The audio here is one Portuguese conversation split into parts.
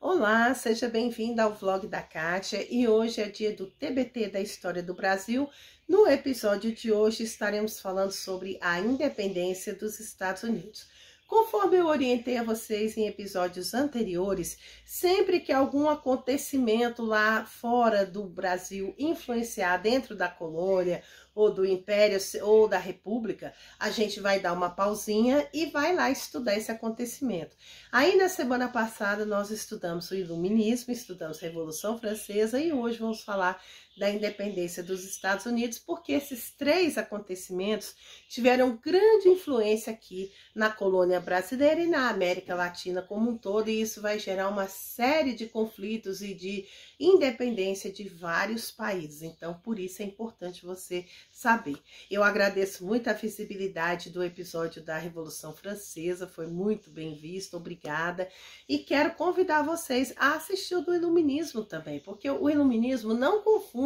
Olá, seja bem-vinda ao vlog da Kátia e hoje é dia do TBT da História do Brasil. No episódio de hoje estaremos falando sobre a independência dos Estados Unidos. Conforme eu orientei a vocês em episódios anteriores, sempre que algum acontecimento lá fora do Brasil influenciar dentro da colônia, ou do Império, ou da República, a gente vai dar uma pausinha e vai lá estudar esse acontecimento. Aí na semana passada nós estudamos o Iluminismo, estudamos a Revolução Francesa e hoje vamos falar da independência dos Estados Unidos, porque esses três acontecimentos tiveram grande influência aqui na colônia brasileira e na América Latina como um todo, e isso vai gerar uma série de conflitos e de independência de vários países. Então, por isso é importante você saber. Eu agradeço muito a visibilidade do episódio da Revolução Francesa, foi muito bem visto, obrigada. E quero convidar vocês a assistir o do Iluminismo também, porque o Iluminismo, não confunda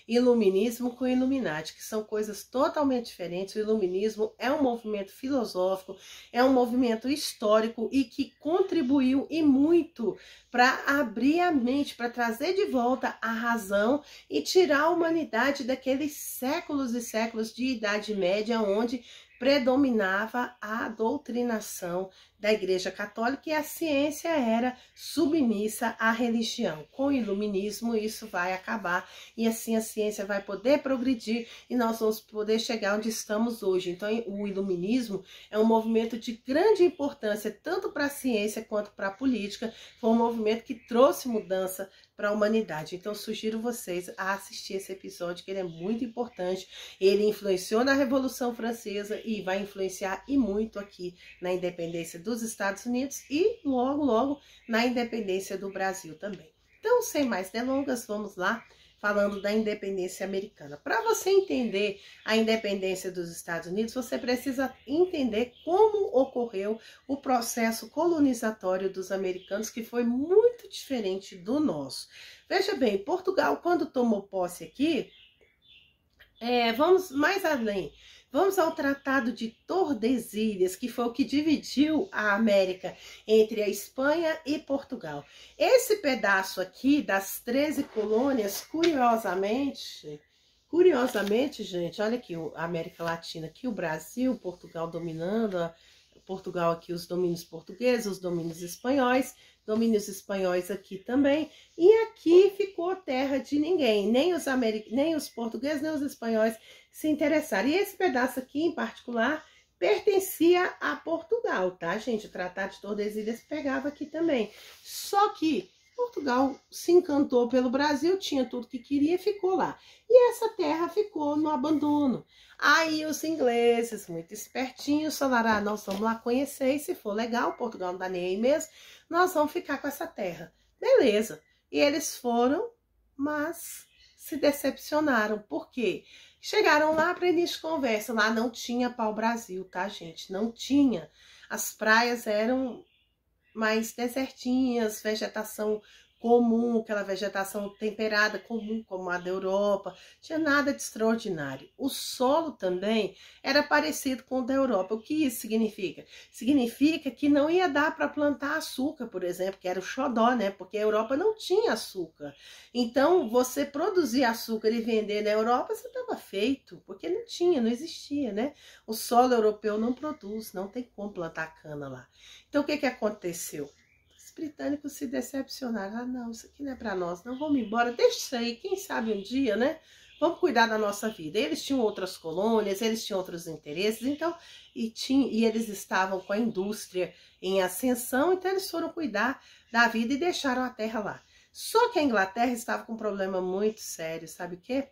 Iluminismo com Illuminati, que são coisas totalmente diferentes. O Iluminismo é um movimento filosófico, é um movimento histórico e que contribuiu e muito para abrir a mente, para trazer de volta a razão e tirar a humanidade daqueles séculos e séculos de Idade Média, onde predominava a doutrinação da Igreja Católica e a ciência era submissa à religião. Com o Iluminismo isso vai acabar e assim a ciência vai poder progredir e nós vamos poder chegar onde estamos hoje. Então o Iluminismo é um movimento de grande importância tanto para a ciência quanto para a política. Foi um movimento que trouxe mudança para a humanidade. Então sugiro vocês a assistir esse episódio, que ele é muito importante. Ele influenciou na Revolução Francesa e vai influenciar e muito aqui na independência dos Estados Unidos e logo, logo na independência do Brasil também. Então, sem mais delongas, vamos lá falando da independência americana. Para você entender a independência dos Estados Unidos, você precisa entender como ocorreu o processo colonizatório dos americanos, que foi muito diferente do nosso. Veja bem, Portugal, quando tomou posse aqui, vamos mais além. Vamos ao Tratado de Tordesilhas, que foi o que dividiu a América entre a Espanha e Portugal. Esse pedaço aqui das 13 colônias, curiosamente, gente, olha aqui a América Latina, aqui o Brasil, Portugal dominando, Portugal aqui os domínios portugueses, os domínios espanhóis aqui também, e aqui ficou terra de ninguém, nem os portugueses, nem os espanhóis se interessaram. E esse pedaço aqui, em particular, pertencia a Portugal, tá, gente? O Tratado de Tordesilhas pegava aqui também. Só que Portugal se encantou pelo Brasil, tinha tudo que queria e ficou lá. E essa terra ficou no abandono. Aí os ingleses, muito espertinhos, falaram, nós vamos lá conhecer, e se for legal, Portugal não dá nem aí mesmo, nós vamos ficar com essa terra. Beleza. E eles foram, mas se decepcionaram. Por quê? Chegaram lá para início de conversa, lá não tinha pau-brasil, tá, gente? Não tinha. As praias eram mais desertinhas, vegetação comum, aquela vegetação temperada comum, como a da Europa, tinha nada de extraordinário. O solo também era parecido com o da Europa. O que isso significa? Significa que não ia dar para plantar açúcar, por exemplo, que era o xodó, né? Porque a Europa não tinha açúcar. Então, você produzir açúcar e vender na Europa, você estava feito, porque não tinha, não existia, né? O solo europeu não produz, não tem como plantar cana lá. Então, o que aconteceu? Os britânicos se decepcionaram. Não, isso aqui não é para nós, não, vamos embora, deixa isso aí, quem sabe um dia, né? Vamos cuidar da nossa vida. Eles tinham outras colônias, eles tinham outros interesses, então, e eles estavam com a indústria em ascensão, então eles foram cuidar da vida e deixaram a terra lá. Só que a Inglaterra estava com um problema muito sério, sabe o quê?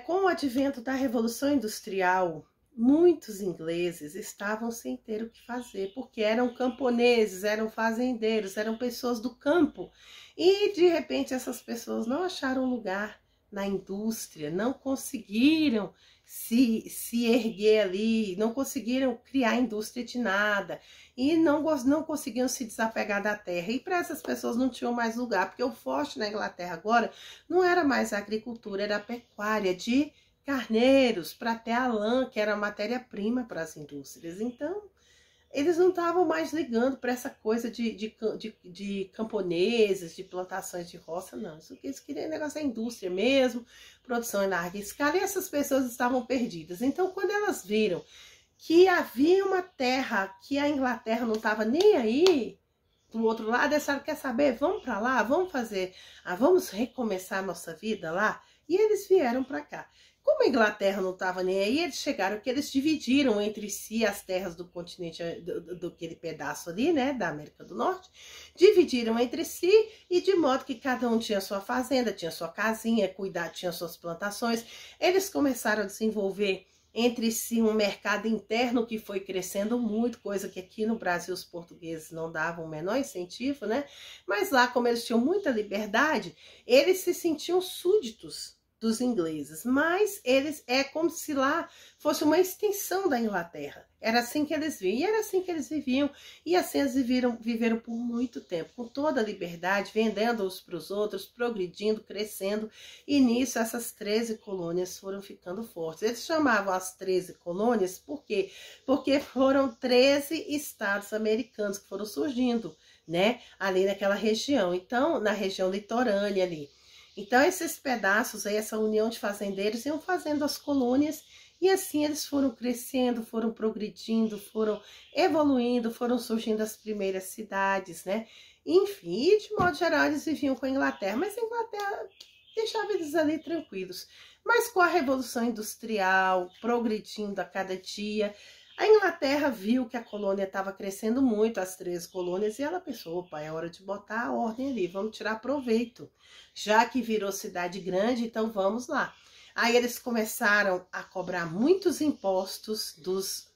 Com o advento da Revolução Industrial, muitos ingleses estavam sem ter o que fazer, porque eram camponeses, eram fazendeiros, eram pessoas do campo. E, de repente, essas pessoas não acharam lugar na indústria, não conseguiram se erguer ali, não conseguiram criar indústria de nada. E não conseguiam se desapegar da terra. E para essas pessoas não tinham mais lugar, porque o forte na Inglaterra agora não era mais a agricultura, era a pecuária de carneiros, para ter a lã, que era a matéria-prima para as indústrias. Então, eles não estavam mais ligando para essa coisa de camponeses, de plantações de roça, não. Isso que eles queriam, negócio é indústria mesmo, produção em larga escala, e essas pessoas estavam perdidas. Então, quando elas viram que havia uma terra que a Inglaterra não estava nem aí, do outro lado, eles falaram, quer saber, vamos para lá, vamos recomeçar a nossa vida lá, e eles vieram para cá. Como a Inglaterra não estava nem aí, eles chegaram que eles dividiram entre si as terras do continente, do aquele pedaço ali, né, da América do Norte, dividiram entre si, e de modo que cada um tinha sua fazenda, tinha sua casinha, tinha suas plantações. Eles começaram a desenvolver entre si um mercado interno que foi crescendo muito, coisa que aqui no Brasil os portugueses não davam o menor incentivo, né? Mas lá, como eles tinham muita liberdade, eles se sentiam súditos dos ingleses, mas eles é como se lá fosse uma extensão da Inglaterra. Era assim que eles viam, e era assim que eles viviam, e assim eles viveram por muito tempo, com toda a liberdade, vendendo uns para os outros, progredindo, crescendo, e nisso essas 13 colônias foram ficando fortes. Eles chamavam as 13 colônias, por quê? Porque foram 13 estados americanos que foram surgindo, né, ali naquela região, então, na região litorânea ali. Então, esses pedaços aí, essa união de fazendeiros, iam fazendo as colônias, e assim eles foram crescendo, foram progredindo, foram evoluindo, foram surgindo as primeiras cidades, né? Enfim, e de modo geral eles viviam com a Inglaterra, mas a Inglaterra deixava eles ali tranquilos. Mas com a Revolução Industrial, progredindo a cada dia, a Inglaterra viu que a colônia estava crescendo muito, as 13 colônias, e ela pensou, opa, é hora de botar a ordem ali, vamos tirar proveito. Já que virou cidade grande, então vamos lá. Aí eles começaram a cobrar muitos impostos dos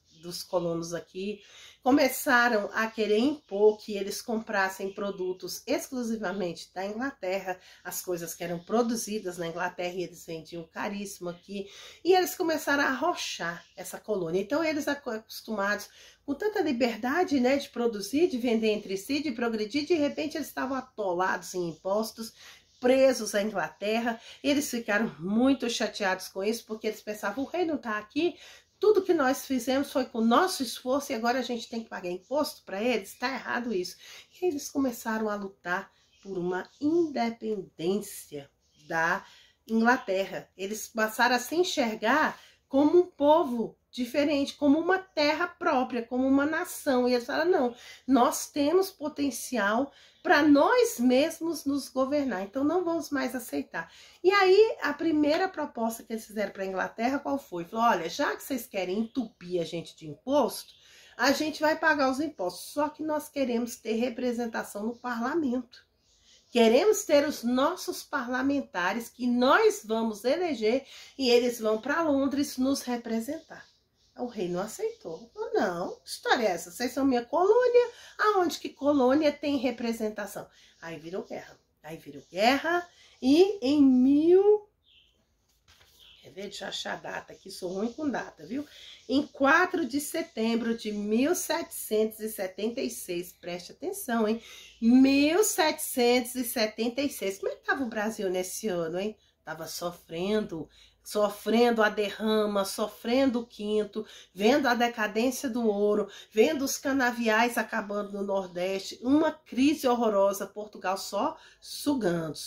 colonos aqui, começaram a querer impor que eles comprassem produtos exclusivamente da Inglaterra, as coisas que eram produzidas na Inglaterra e eles vendiam caríssimo aqui, e eles começaram a arrochar essa colônia. Então eles acostumados com tanta liberdade, né, de produzir, de vender entre si, de progredir, de repente eles estavam atolados em impostos, presos à Inglaterra, eles ficaram muito chateados com isso, porque eles pensavam, o rei não está aqui, tudo que nós fizemos foi com o nosso esforço e agora a gente tem que pagar imposto para eles, está errado isso. E eles começaram a lutar por uma independência da Inglaterra. Eles passaram a se enxergar como um povo diferente, como uma terra própria, como uma nação. E eles falaram, não, nós temos potencial para nós mesmos nos governar, então não vamos mais aceitar. E aí, a primeira proposta que eles fizeram para a Inglaterra, qual foi? Falou, olha, já que vocês querem entupir a gente de imposto, a gente vai pagar os impostos, só que nós queremos ter representação no parlamento. Queremos ter os nossos parlamentares que nós vamos eleger e eles vão para Londres nos representar. O rei não aceitou. Falou, não, que história é essa? Vocês são minha colônia? Aonde que colônia tem representação? Aí virou guerra. E em Quer ver? Deixa eu achar a data aqui, sou ruim com data, viu? Em 4 de setembro de 1776, preste atenção, hein? 1776. Como é que estava o Brasil nesse ano, hein? Tava sofrendo a derrama, sofrendo o quinto, vendo a decadência do ouro, vendo os canaviais acabando no Nordeste, uma crise horrorosa, Portugal só sugando.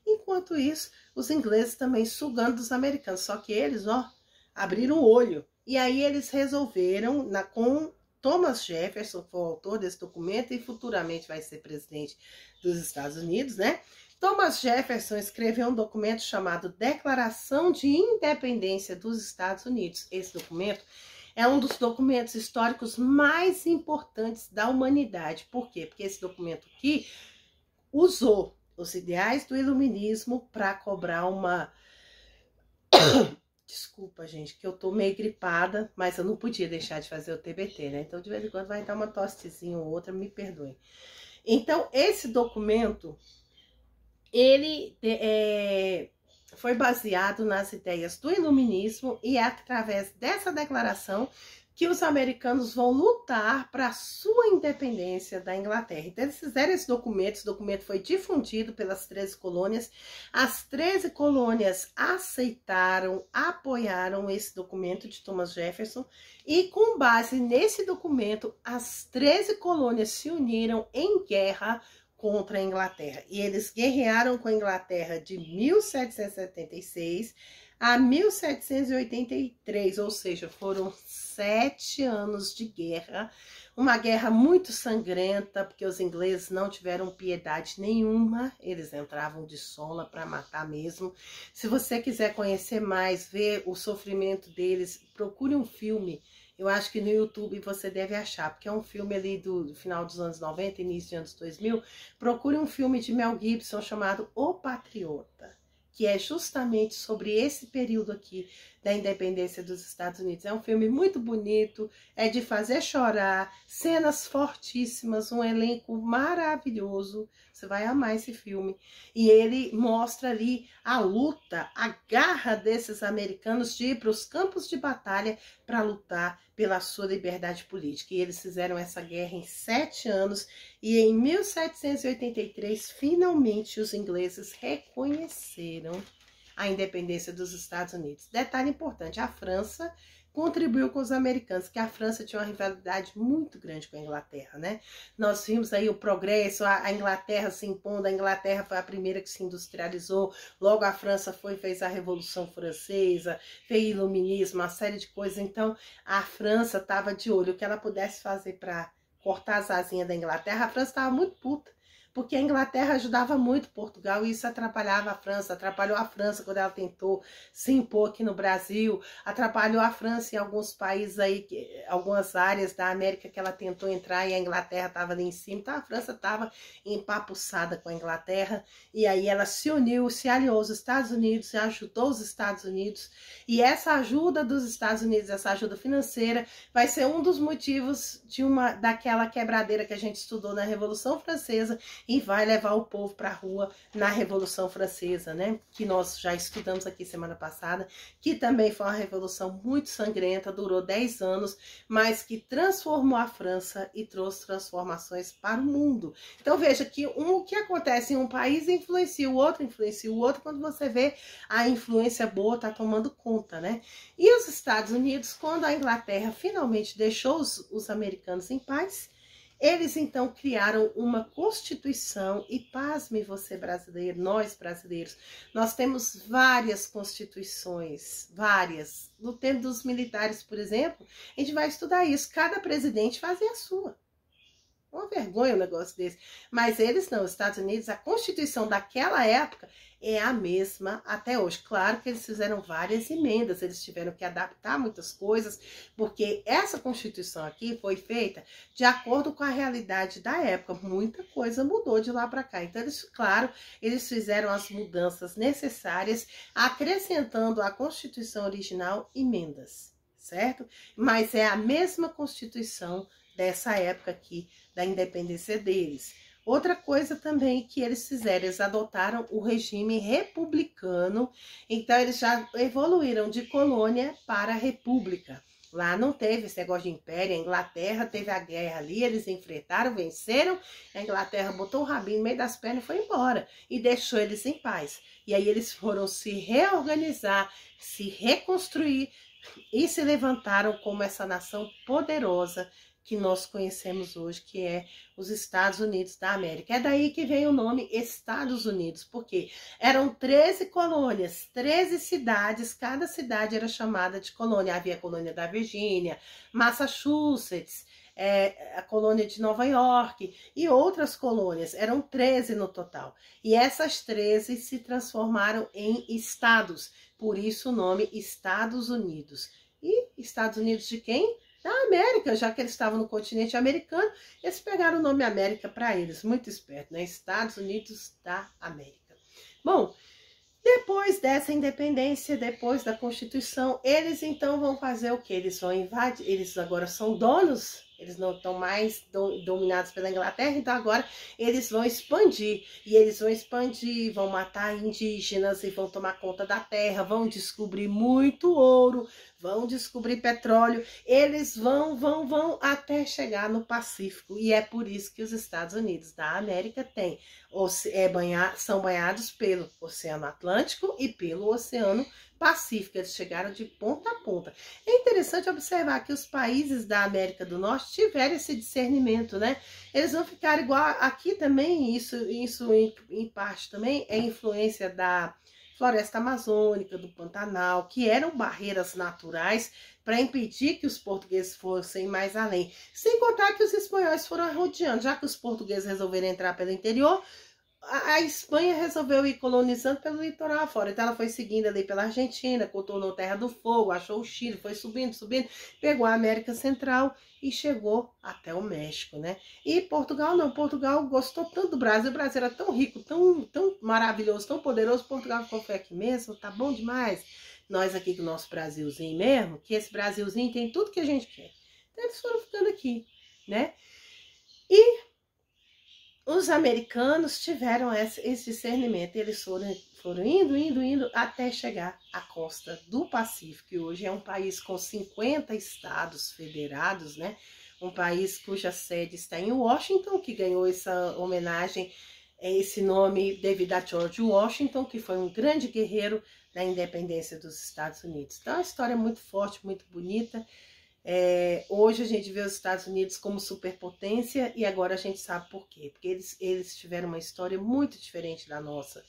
Enquanto isso, os ingleses também sugando dos americanos, só que eles, ó, abriram o olho. E aí eles resolveram, com Thomas Jefferson, que foi o autor desse documento e futuramente vai ser presidente dos Estados Unidos, né? Thomas Jefferson escreveu um documento chamado Declaração de Independência dos Estados Unidos. Esse documento é um dos documentos históricos mais importantes da humanidade. Por quê? Porque esse documento aqui usou os ideais do iluminismo para cobrar uma... Desculpa, gente, que eu tô meio gripada, mas eu não podia deixar de fazer o TBT, né? Então, de vez em quando vai dar uma tostezinha ou outra, me perdoem. Então, esse documento... ele foi baseado nas ideias do iluminismo e através dessa declaração que os americanos vão lutar para a sua independência da Inglaterra. Então, eles fizeram esse documento foi difundido pelas 13 colônias. As 13 colônias aceitaram, apoiaram esse documento de Thomas Jefferson e, com base nesse documento, as 13 colônias se uniram em guerra contra a Inglaterra. E eles guerrearam com a Inglaterra de 1776 a 1783, ou seja, foram 7 anos de guerra, uma guerra muito sangrenta, porque os ingleses não tiveram piedade nenhuma, eles entravam de sola para matar mesmo. Se você quiser conhecer mais, ver o sofrimento deles, procure um filme. Eu acho que no YouTube você deve achar, porque é um filme ali do final dos anos 90, início dos anos 2000. Procure um filme de Mel Gibson chamado O Patriota, que é justamente sobre esse período aqui da independência dos Estados Unidos. É um filme muito bonito, é de fazer chorar, cenas fortíssimas, um elenco maravilhoso. Você vai amar esse filme. E ele mostra ali a luta, a garra desses americanos de ir para os campos de batalha para lutar pela sua liberdade política. E eles fizeram essa guerra em 7 anos e em 1783, finalmente, os ingleses reconheceram a independência dos Estados Unidos. Detalhe importante, a França contribuiu com os americanos, que a França tinha uma rivalidade muito grande com a Inglaterra, né? Nós vimos aí o progresso, a Inglaterra se impondo, a Inglaterra foi a primeira que se industrializou, logo a França fez a Revolução Francesa, fez o Iluminismo, uma série de coisas. Então, a França estava de olho, o que ela pudesse fazer para cortar as asinhas da Inglaterra. A França estava muito puta, porque a Inglaterra ajudava muito Portugal e isso atrapalhava a França, atrapalhou a França quando ela tentou se impor aqui no Brasil, atrapalhou a França em alguns países aí, algumas áreas da América que ela tentou entrar e a Inglaterra estava ali em cima. Então a França estava empapuçada com a Inglaterra e aí ela se uniu, se aliou aos Estados Unidos e ajudou os Estados Unidos. E essa ajuda dos Estados Unidos, essa ajuda financeira, vai ser um dos motivos daquela quebradeira que a gente estudou na Revolução Francesa e vai levar o povo para a rua na Revolução Francesa, né? Que nós já estudamos aqui semana passada, que também foi uma revolução muito sangrenta, durou 10 anos, mas que transformou a França e trouxe transformações para o mundo. Então veja que o que acontece em um país influencia o outro, quando você vê a influência boa está tomando conta, né? E os Estados Unidos, quando a Inglaterra finalmente deixou os americanos em paz, eles então criaram uma constituição e, pasme você brasileiro, nós brasileiros, nós temos várias constituições, várias. No tempo dos militares, por exemplo, a gente vai estudar isso, cada presidente fazia a sua. Uma vergonha um negócio desse. Mas eles não, os Estados Unidos, a Constituição daquela época é a mesma até hoje. Claro que eles fizeram várias emendas, eles tiveram que adaptar muitas coisas, porque essa Constituição aqui foi feita de acordo com a realidade da época. Muita coisa mudou de lá para cá. Então, eles fizeram as mudanças necessárias, acrescentando à Constituição original emendas, certo? Mas é a mesma Constituição dessa época aqui, da independência deles. Outra coisa também que eles fizeram, eles adotaram o regime republicano, então eles já evoluíram de colônia para república. Lá não teve esse negócio de império, a Inglaterra teve a guerra ali, eles enfrentaram, venceram, a Inglaterra botou o rabinho no meio das pernas e foi embora, e deixou eles em paz. E aí eles foram se reorganizar, se reconstruir, e se levantaram como essa nação poderosa que nós conhecemos hoje, que é os Estados Unidos da América. É daí que vem o nome Estados Unidos, porque eram 13 colônias, 13 cidades, cada cidade era chamada de colônia. Havia a colônia da Virgínia, Massachusetts, a colônia de Nova York e outras colônias, eram 13 no total. E essas 13 se transformaram em estados, por isso o nome Estados Unidos. E Estados Unidos de quem? Da América, já que eles estavam no continente americano, eles pegaram o nome América para eles, muito esperto, né? Estados Unidos da América. Bom, depois dessa independência, depois da Constituição, eles então vão fazer o quê? Eles vão invadir, eles agora são donos, eles não estão mais dominados pela Inglaterra, então agora eles vão expandir. E eles vão expandir, vão matar indígenas e vão tomar conta da terra, vão descobrir muito ouro, vão descobrir petróleo, eles vão até chegar no Pacífico. E é por isso que os Estados Unidos da América são banhados pelo Oceano Atlântico e pelo Oceano Pacífico. Eles chegaram de ponta a ponta. É interessante observar que os países da América do Norte tiveram esse discernimento, né? Eles vão ficar igual aqui também, isso em parte também é influência da floresta amazônica, do Pantanal, que eram barreiras naturais para impedir que os portugueses fossem mais além. Sem contar que os espanhóis foram rodeando, já que os portugueses resolveram entrar pelo interior, a Espanha resolveu ir colonizando pelo litoral afora. Então ela foi seguindo ali pela Argentina, contornou Terra do Fogo, achou o Chile, foi subindo, pegou a América Central e chegou até o México, né? E Portugal não, Portugal gostou tanto do Brasil, o Brasil era tão rico, tão maravilhoso, tão poderoso, Portugal ficou, foi aqui mesmo, tá bom demais. Nós aqui com o nosso Brasilzinho mesmo, que esse Brasilzinho tem tudo que a gente quer. Então eles foram ficando aqui, né? E os americanos tiveram esse discernimento, eles foram indo até chegar à costa do Pacífico, que hoje é um país com 50 estados federados, né? Um país cuja sede está em Washington, que ganhou essa homenagem, esse nome devido a George Washington, que foi um grande guerreiro da independência dos Estados Unidos. Então é uma história muito forte, muito bonita. Hoje a gente vê os Estados Unidos como superpotência e agora a gente sabe por quê. Porque eles tiveram uma história muito diferente da nossa.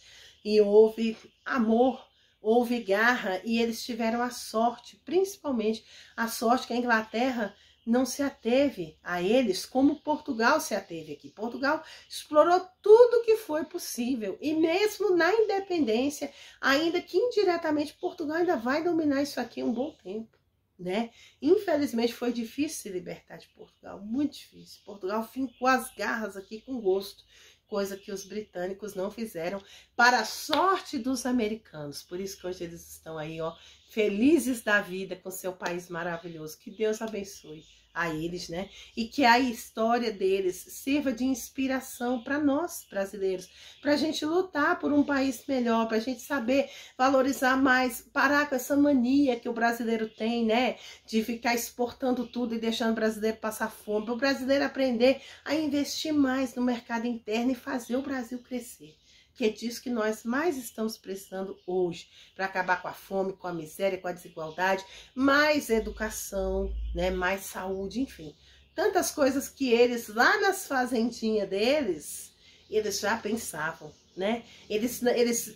E houve amor, houve garra e eles tiveram a sorte, principalmente a sorte que a Inglaterra não se ateve a eles como Portugal se ateve aqui. Portugal explorou tudo que foi possível e mesmo na independência, ainda que indiretamente, Portugal ainda vai dominar isso aqui um bom tempo. Né? Infelizmente foi difícil se libertar de Portugal, muito difícil. Portugal fincou as garras aqui com gosto, coisa que os britânicos não fizeram, para a sorte dos americanos. Por isso que hoje eles estão aí, ó, felizes da vida com seu país maravilhoso. Que Deus abençoe a eles, né? E que a história deles sirva de inspiração para nós, brasileiros, para a gente lutar por um país melhor, para a gente saber valorizar mais, parar com essa mania que o brasileiro tem, né? De ficar exportando tudo e deixando o brasileiro passar fome, para o brasileiro aprender a investir mais no mercado interno e fazer o Brasil crescer. Que é disso que nós mais estamos precisando hoje, para acabar com a fome, com a miséria, com a desigualdade, mais educação, né, mais saúde, enfim. Tantas coisas que eles, lá nas fazendinhas deles, eles já pensavam, né? Eles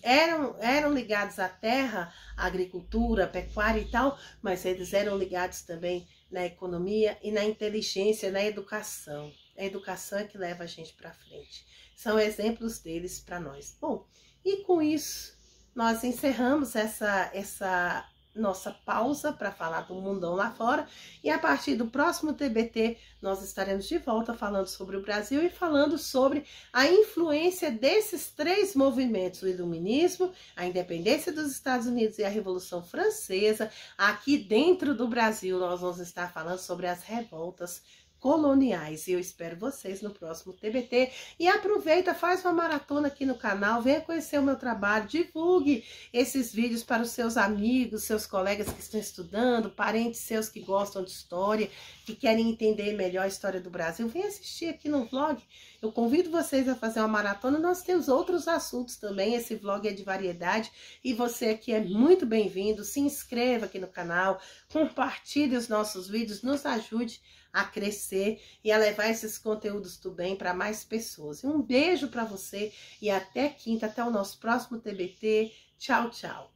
eram ligados à terra, à agricultura, à pecuária e tal, mas eles eram ligados também na economia e na inteligência, na educação. A educação é que leva a gente para frente. São exemplos deles para nós. Bom, e com isso, nós encerramos essa nossa pausa para falar do mundão lá fora. E a partir do próximo TBT, nós estaremos de volta falando sobre o Brasil e falando sobre a influência desses três movimentos, o iluminismo, a independência dos Estados Unidos e a Revolução Francesa. Aqui dentro do Brasil, nós vamos estar falando sobre as revoltas coloniais. E eu espero vocês no próximo TBT. E aproveita, faz uma maratona aqui no canal, venha conhecer o meu trabalho, divulgue esses vídeos para os seus amigos, seus colegas que estão estudando, parentes seus que gostam de história, que querem entender melhor a história do Brasil. Venha assistir aqui no vlog. Eu convido vocês a fazer uma maratona. Nós temos outros assuntos também. Esse vlog é de variedade e você aqui é muito bem-vindo. Se inscreva aqui no canal, compartilhe os nossos vídeos, nos ajude a crescer e a levar esses conteúdos do bem para mais pessoas. Um beijo para você e até quinta, até o nosso próximo TBT. Tchau, tchau.